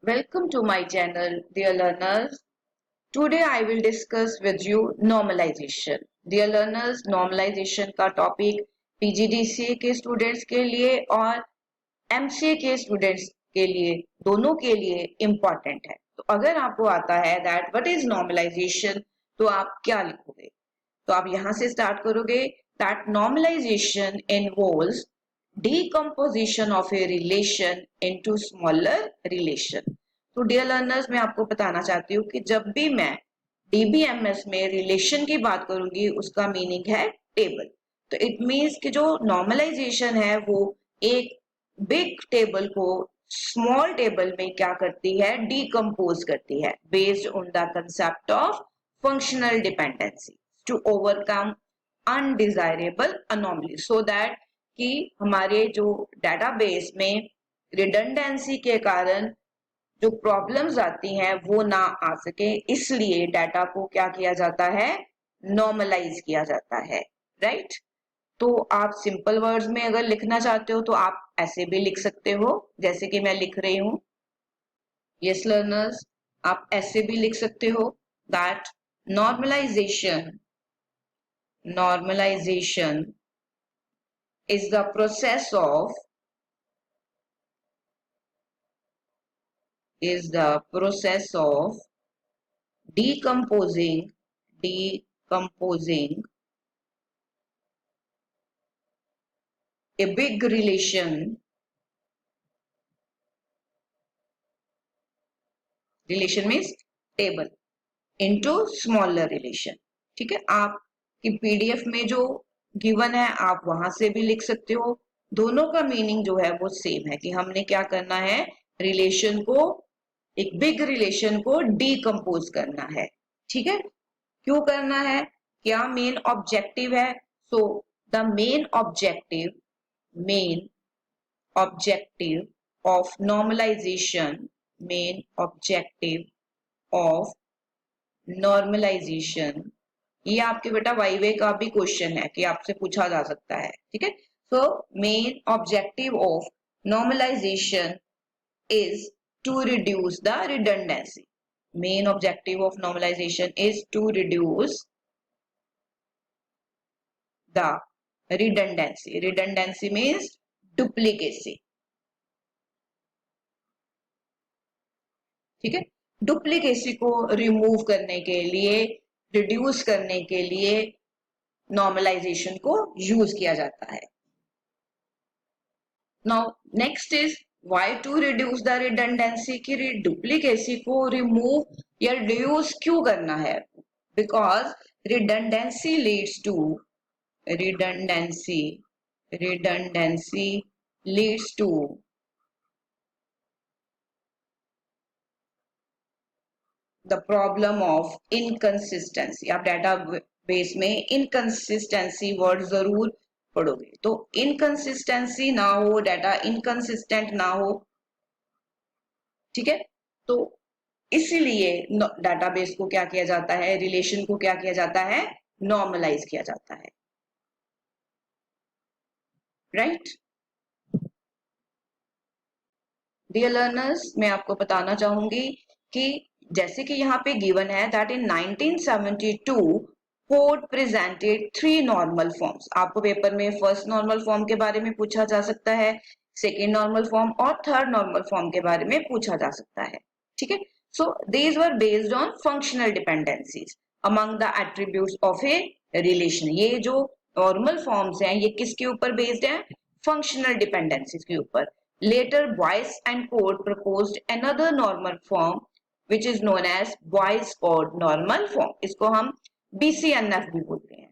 Welcome to my channel, dear learners. Today I will discuss with you normalization. Dear learners, normalization का topic PGDCA के students के लिए और MCA के students के लिए दोनों के लिए इम्पॉर्टेंट है। तो अगर आपको आता है दैट व्हाट इज नॉर्मलाइजेशन, तो आप क्या लिखोगे? तो आप यहां से स्टार्ट करोगे that normalization involves decomposition of a relation into smaller relation. तो डियर लर्नर्स, मैं आपको बताना चाहती हूँ कि जब भी मैं डीबीएमएस में रिलेशन की बात करूंगी उसका मीनिंग है टेबल। तो इट मीन्स कि जो नॉर्मलाइजेशन है वो एक बिग टेबल को स्मॉल टेबल में क्या करती है, डिकम्पोज करती है based on the concept of functional dependency to overcome undesirable anomaly so that कि हमारे जो डेटाबेस में रिडंडेंसी के कारण जो प्रॉब्लम्स आती हैं वो ना आ सके, इसलिए डाटा को क्या किया जाता है, नॉर्मलाइज किया जाता है। राइट? तो आप सिंपल वर्ड्स में अगर लिखना चाहते हो तो आप ऐसे भी लिख सकते हो जैसे कि मैं लिख रही हूं। यस लर्नर्स, आप ऐसे भी लिख सकते हो that normalization normalization is the process of decomposing a big relation means table into smaller relation। ठीक है, आपकी पीडीएफ में जो गिवन है आप वहां से भी लिख सकते हो। दोनों का मीनिंग जो है वो सेम है कि हमने क्या करना है, रिलेशन को, एक बिग रिलेशन को डीकम्पोज करना है। ठीक है, क्यों करना है, क्या मेन ऑब्जेक्टिव है? So the main objective of normalization main objective of normalization, ये आपके बेटा वाईवे का भी क्वेश्चन है कि आपसे पूछा जा सकता है। ठीक है, so main objective of normalization is to reduce the redundancy. Main objective of normalization is to reduce the redundancy. Redundancy means duplicacy. ठीक है, डुप्लीकेसी को रिमूव करने के लिए, रिड्यूस करने के लिए नॉर्मलाइजेशन को यूज किया जाता है। Now next is why to reduce the redundancy, की डुप्लीकेसी को रिमूव या रिड्यूस क्यों करना है? Because redundancy leads to redundancy leads to the problem of inconsistency। आप डाटा बेस में इनकंसिस्टेंसी वर्ड जरूर पढ़ोगे, तो इनकंसिस्टेंसी ना हो, डाटा इनकंसिस्टेंट ना हो। ठीक है, तो इसीलिए डाटाबेस को क्या किया जाता है, रिलेशन को क्या किया जाता है, नॉर्मलाइज किया जाता है। राइट? डियर लर्नर्स, मैं आपको बताना चाहूंगी कि जैसे कि यहाँ पे गिवन है that in 1972 Ford presented 3 normal forms. आपको पेपर में फर्स्ट नॉर्मल फॉर्म के बारे में पूछा जा सकता है, सेकेंड नॉर्मल फॉर्म और थर्ड नॉर्मल फॉर्म के बारे में पूछा जा सकता है। ठीक है, so these were based on functional dependencies among the attributes of a relation. ये जो नॉर्मल फॉर्म्स हैं ये किसके ऊपर बेस्ड है, फंक्शनल डिपेंडेंसीज के ऊपर। Later, Boyce and Codd proposed another normal form which is known as Boyce-Codd normal form. इसको हम BCNF भी बोलते हैं।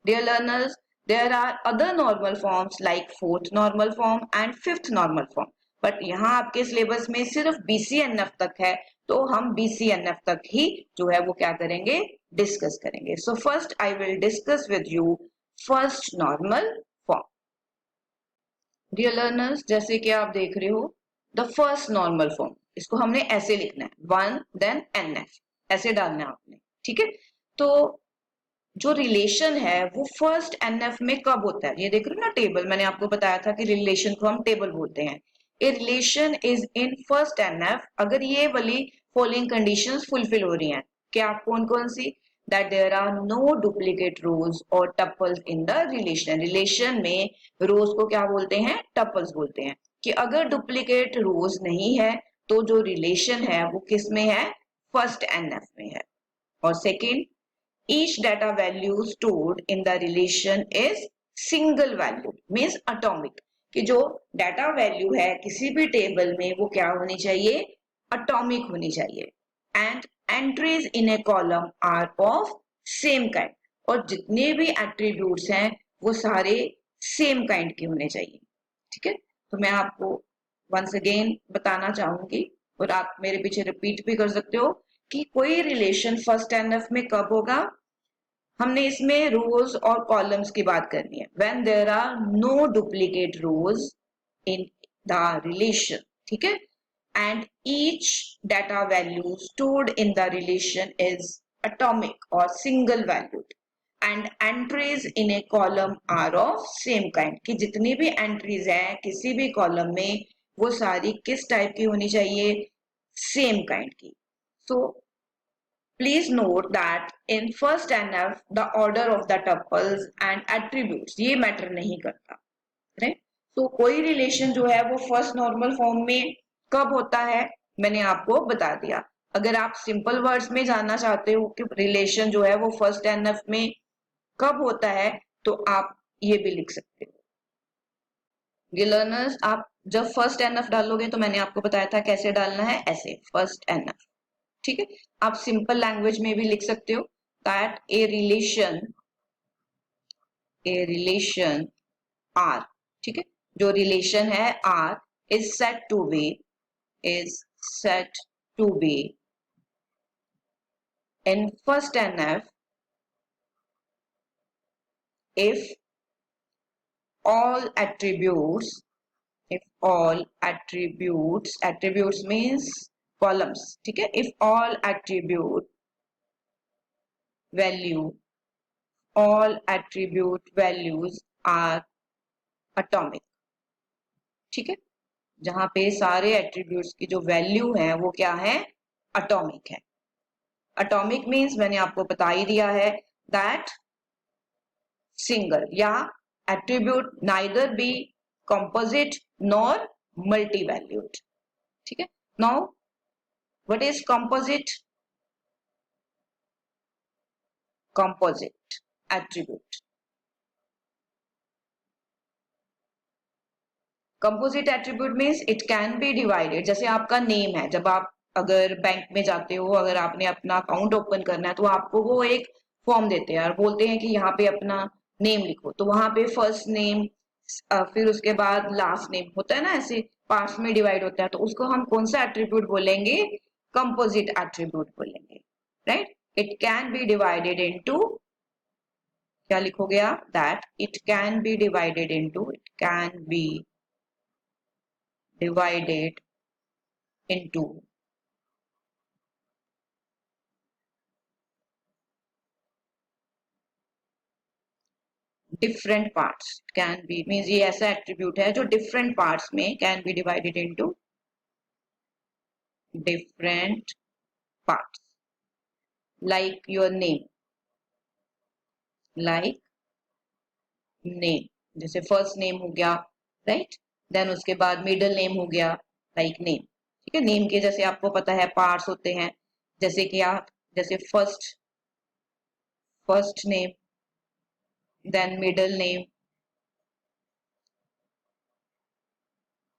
Dear learners, there are other normal forms like fourth normal form and fifth normal form. But यहाँ आपके syllabus में सिर्फ BCNF तक है, तो हम BCNF तक ही जो है वो क्या करेंगे, डिस्कस करेंगे। So first I will discuss with you first normal form. Dear learners, जैसे कि आप देख रहे हो द फर्स्ट नॉर्मल फॉर्म, इसको हमने ऐसे लिखना है, 1 देन NF, ऐसे डालना है आपने। ठीक है, तो जो रिलेशन है वो फर्स्ट NF में कब होता है, ये देख रहे हो ना टेबल, मैंने आपको बताया था कि रिलेशन को हम टेबल बोलते हैं। A relation is in first NF अगर ये वाली फॉलोइंग कंडीशंस फुलफिल हो रही हैं। क्या कौन कौन सी? That there are no duplicate rows और tuples in the relation. Relation में रोज को क्या बोलते हैं? टपल्स बोलते हैं। कि अगर डुप्लीकेट रोज नहीं है तो जो रिलेशन है वो किस में है? फर्स्ट एनएफ में है। और second, each data value stored in the relation is single value means atomic कि जो डाटा वैल्यू है किसी भी टेबल में वो क्या होनी चाहिए? अटोमिक होनी चाहिए। And entries in a column are of same kind और जितने भी एट्रीब्यूट्स हैं वो सारे सेम काइंड के होने चाहिए। ठीक है, तो मैं आपको वंस अगेन बताना चाहूंगी और आप मेरे पीछे रिपीट भी कर सकते हो कि कोई रिलेशन फर्स्ट एनएफ में कब होगा? हमने इसमें रोज और कॉलम्स की बात करनी है। When there are no duplicate rows in the relation. ठीक है, and each data value stored in the relation is atomic और single valued and entries in a column are of same kind कि जितनी भी एंट्रीज हैं किसी भी column में वो सारी किस टाइप की होनी चाहिए? सेम काइंड की। सो please note that in first NF the order of the tuples and attributes ये मैटर नहीं करता। राइट, तो कोई रिलेशन जो है वो फर्स्ट नॉर्मल फॉर्म में कब होता है मैंने आपको बता दिया। अगर आप सिंपल वर्ड्स में जानना चाहते हो कि रिलेशन जो है वो फर्स्ट एनएफ में कब होता है तो आप ये भी लिख सकते हो। ये लर्नर्स, आप जब फर्स्ट एनएफ डालोगे तो मैंने आपको बताया था कैसे डालना है, ऐसे फर्स्ट एनएफ। ठीक है, आप सिंपल लैंग्वेज में भी लिख सकते हो दैट ए रिलेशन आर। ठीक है, जो रिलेशन है R is set to be in first NF if all attributes if all attributes means columns। ठीक है, if all attribute values are atomic। ठीक है, जहां पे सारे एट्रीब्यूट्स की जो वैल्यू है वो क्या है? अटोमिक है। अटोमिक मीन्स मैंने आपको बता ही दिया है दैट सिंगल या attribute neither be composite nor multi valued. ठीक है, now what is composite? Composite attribute. Composite attribute means it can be divided. जैसे आपका नेम है, जब आप अगर बैंक में जाते हो, अगर आपने अपना अकाउंट ओपन करना है तो आपको वो एक फॉर्म देते हैं और बोलते हैं कि यहाँ पे अपना नेम लिखो। तो वहां पे फर्स्ट नेम फिर उसके बाद लास्ट नेम होता है ना, ऐसे पार्ट्स में डिवाइड होता है। तो उसको हम कौन सा एट्रीब्यूट बोलेंगे? कंपोजिट एट्रीब्यूट बोलेंगे। Right, it can be divided into, क्या लिखोगे आप? That it can be divided into, it can be divided into different parts। can be means ये ऐसा एट्रीब्यूट है जो different parts में can be divided into different parts like your name, like name। जैसे first name हो गया, right, then उसके बाद मिडिल नेम हो गया, लाइक नेम। ठीक है, नेम के जैसे आपको पता है पार्ट्स होते हैं, जैसे कि आप जैसे first name, then middle name.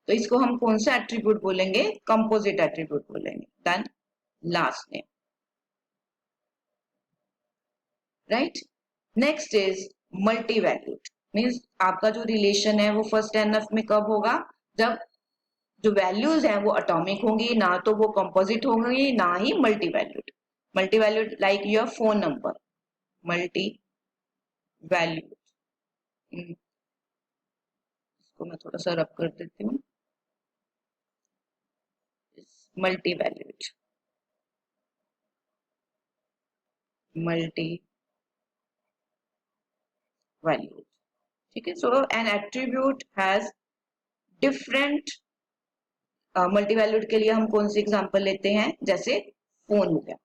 तो इसको हम कौन सा एट्रीब्यूट बोलेंगे? कंपोजिट एट्रीब्यूट बोलेंगे। Then last name. Right, next is multi valued. Means आपका जो रिलेशन है वो फर्स्ट एनएफ में कब होगा? जब जो वैल्यूज हैं वो अटोमिक होंगी, ना तो वो कंपोजिट होंगी ना ही multi valued. Multi valued like your phone number, multi valued. इसको मैं थोड़ा सा रब कर देती हूँ, मल्टी वैल्यूड, मल्टी वैल्यूड। ठीक है, so an attribute has different multi valued के लिए हम कौन सी एग्जांपल लेते हैं, जैसे फोन हो गया,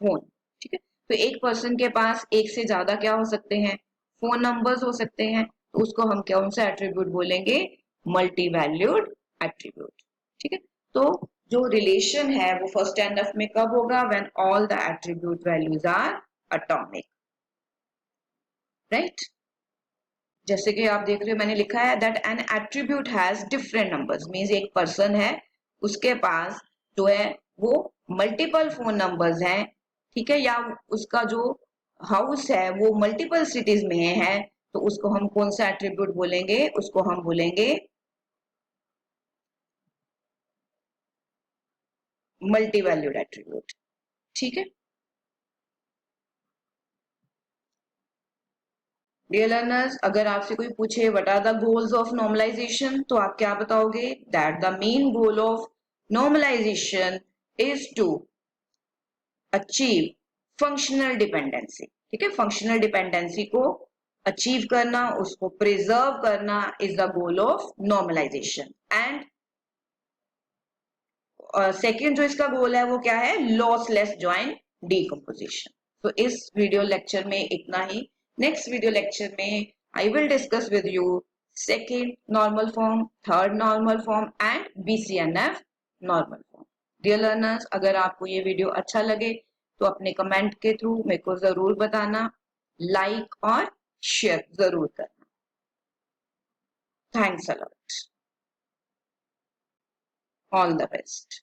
फोन, ठीक है। तो एक पर्सन के पास एक से ज्यादा क्या हो सकते हैं, फोन नंबर्स हो सकते हैं, तो उसको हम कौन सा एट्रीब्यूट बोलेंगे, मल्टी वैल्यूड एट्रीब्यूट, ठीक है। तो जो रिलेशन है वो फर्स्ट स्टैंडर्ड में कब होगा, when all the attribute values are atomic, right. जैसे कि आप देख रहे हो मैंने लिखा है that an attribute has different numbers, means एक पर्सन है उसके पास जो है वो मल्टीपल फोन नंबर्स हैं, ठीक है, या उसका जो हाउस है वो मल्टीपल सिटीज में है, तो उसको हम कौन सा एट्रीब्यूट बोलेंगे, उसको हम बोलेंगे मल्टी वैल्यूड एट्रीब्यूट, ठीक है। डियर लर्नर्स, अगर आपसे कोई पूछे what are the goals of normalization, तो आप क्या बताओगे, that the main goal of normalization is to achieve functional dependency, ठीक है। फंक्शनल डिपेंडेंसी को अचीव करना, उसको प्रिजर्व करना is the goal of normalization. And second जो इसका गोल है वो क्या है, लॉसलेस जॉइन डीकम्पोजिशन। तो इस वीडियो लेक्चर में इतना ही। नेक्स्ट वीडियो लेक्चर में I will discuss with you second normal form, third normal form and BCNF normal form. Dear learners, अगर आपको ये वीडियो अच्छा लगे तो अपने कमेंट के थ्रू मेरे को जरूर बताना, लाइक और शेयर जरूर करना। Thanks a lot, all the best.